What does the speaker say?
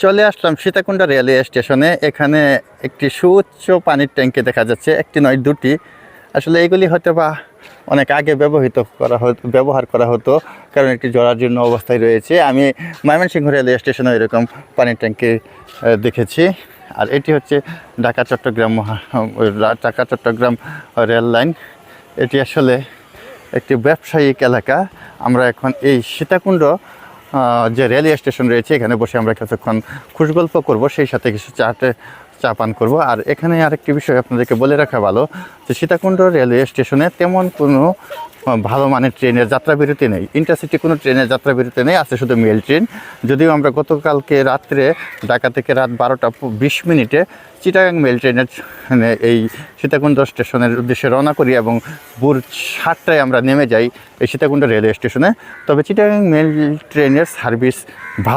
চলে আসলাম সীতাকুণ্ড রেলওয়ে স্টেশনে। এখানে একটি সুউচ্চ পানির ট্যাঙ্কি দেখা যাচ্ছে, একটি নয় দুটি। আসলে এগুলি হয়তো বা অনেক আগে ব্যবহার করা হতো, কারণ একটি জরাজীর্ণ অবস্থায় রয়েছে। আমি ময়মনসিংহ রেলওয়ে স্টেশনে এরকম পানির ট্যাঙ্কি দেখেছি। আর এটি হচ্ছে ঢাকা চট্টগ্রাম রেল লাইন। এটি আসলে একটি ব্যবসায়িক এলাকা। আমরা এখন এই সীতাকুণ্ড যে রেলওয়ে স্টেশন রয়েছে, এখানে বসে আমরা কিছুক্ষণ খুশগল্প করব, সেই সাথে কিছু চা পান করব। আর এখানে আরেকটি বিষয় আপনাদেরকে বলে রাখা ভালো, যে সীতাকুণ্ড রেলওয়ে স্টেশনে তেমন কোনো ভালো মানের ট্রেনের যাত্রাবিরতি নেই, ইন্টারসিটি কোনো ট্রেনের যাত্রাবিরতি নেই, আছে শুধু মেল ট্রেন। যদিও আমরা গতকালকে রাত্রে ঢাকা থেকে রাত 12টা 20 মিনিটে চিটাগাং মেল ট্রেনের এই সীতাকুণ্ড স্টেশনের উদ্দেশ্যে রওনা করি এবং ভোর 7টায় আমরা নেমে যাই এই সীতাকুণ্ড রেলওয়ে স্টেশনে। তবে চিটাগাং মেল ট্রেনের সার্ভিস